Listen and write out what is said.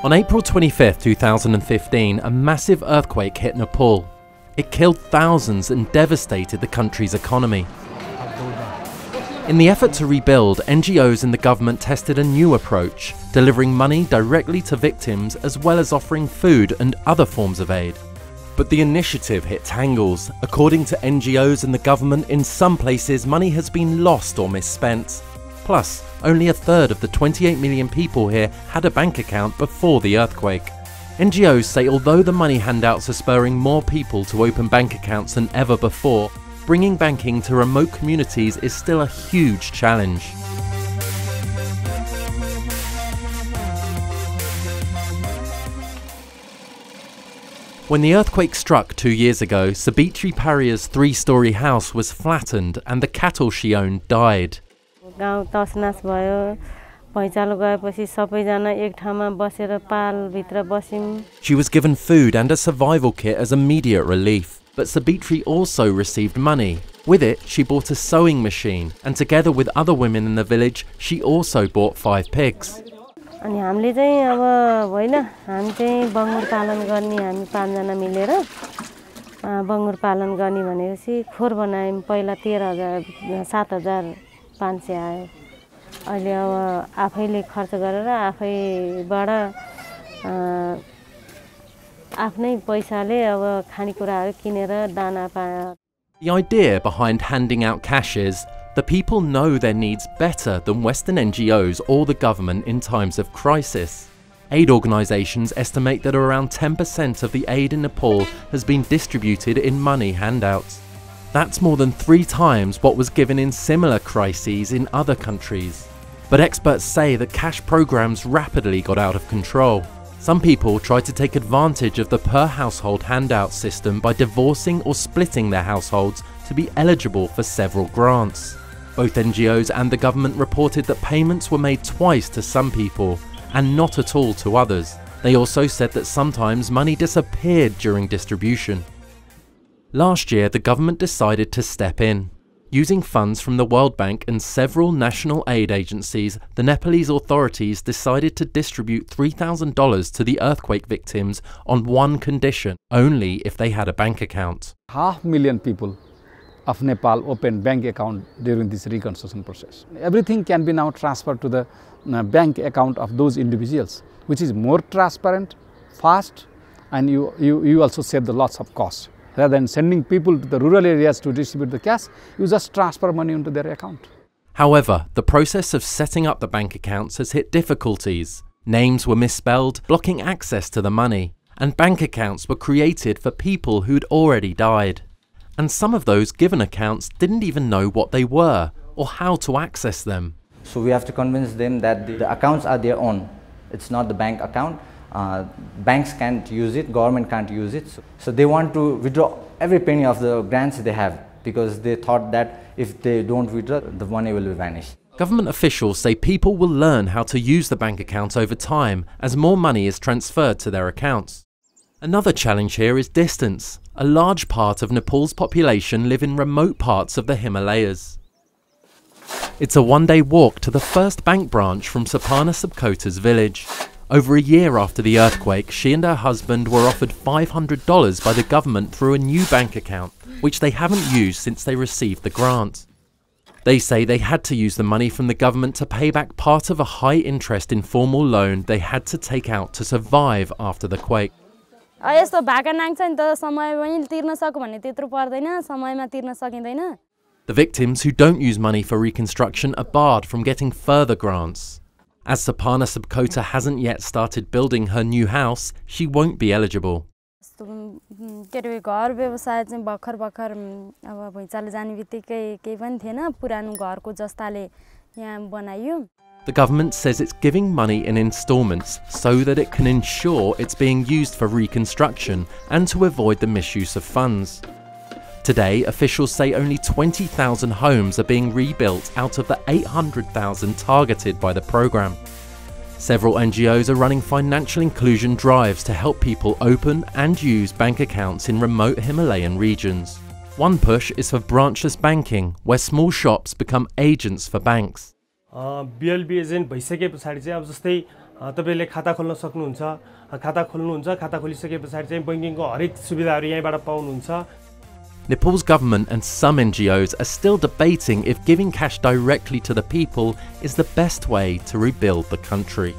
On April 25, 2015, a massive earthquake hit Nepal. It killed thousands and devastated the country's economy. In the effort to rebuild, NGOs and the government tested a new approach, delivering money directly to victims as well as offering food and other forms of aid. But the initiative hit tangles. According to NGOs and the government, in some places money has been lost or misspent. Plus, only a third of the 28 million people here had a bank account before the earthquake. NGOs say although the money handouts are spurring more people to open bank accounts than ever before, bringing banking to remote communities is still a huge challenge. When the earthquake struck 2 years ago, Sabitri Paria's 3-story house was flattened and the cattle she owned died. She was given food and a survival kit as immediate relief, but Sabitri also received money. With it, she bought a sewing machine, and together with other women in the village, she also bought 5 pigs. The idea behind handing out cash is, the people know their needs better than Western NGOs or the government in times of crisis. Aid organisations estimate that around 10% of the aid in Nepal has been distributed in money handouts. That's more than 3 times what was given in similar crises in other countries. But experts say that cash programs rapidly got out of control. Some people tried to take advantage of the per-household handout system by divorcing or splitting their households to be eligible for several grants. Both NGOs and the government reported that payments were made twice to some people and not at all to others. They also said that sometimes money disappeared during distribution. Last year, the government decided to step in. Using funds from the World Bank and several national aid agencies, the Nepalese authorities decided to distribute $3,000 to the earthquake victims on one condition: only if they had a bank account. 500,000 people of Nepal opened bank account during this reconstruction process. Everything can be now transferred to the bank account of those individuals, which is more transparent, fast, and you also save the lots of costs. Rather than sending people to the rural areas to distribute the cash, you just transfer money into their account. However, the process of setting up the bank accounts has hit difficulties. Names were misspelled, blocking access to the money, and bank accounts were created for people who'd already died. And some of those given accounts didn't even know what they were or how to access them. So we have to convince them that the accounts are their own. It's not the bank account. Banks can't use it, government can't use it. So they want to withdraw every penny of the grants they have because they thought that if they don't withdraw, the money will vanish. Government officials say people will learn how to use the bank account over time as more money is transferred to their accounts. Another challenge here is distance. A large part of Nepal's population live in remote parts of the Himalayas. It's a one-day walk to the first bank branch from Sapana Subkota's village. Over a year after the earthquake, she and her husband were offered $500 by the government through a new bank account, which they haven't used since they received the grant. They say they had to use the money from the government to pay back part of a high-interest informal loan they had to take out to survive after the quake. The victims who don't use money for reconstruction are barred from getting further grants. As Sapana Subkota hasn't yet started building her new house, she won't be eligible. The government says it's giving money in installments so that it can ensure it's being used for reconstruction and to avoid the misuse of funds. Today, officials say only 20,000 homes are being rebuilt out of the 800,000 targeted by the program. Several NGOs are running financial inclusion drives to help people open and use bank accounts in remote Himalayan regions. One push is for branchless banking, where small shops become agents for banks. BLB agent भइसके पछाडी चाहिँ अब जस्तै तपाईले खाता खोल्न सक्नुहुन्छ खाता खोल्नुहुन्छ खाता खोलिसकेपछि चाहिँ बैंकिङको हरेक सुविधाहरु यहीँबाट पाउनुहुन्छ Nepal's government and some NGOs are still debating if giving cash directly to the people is the best way to rebuild the country.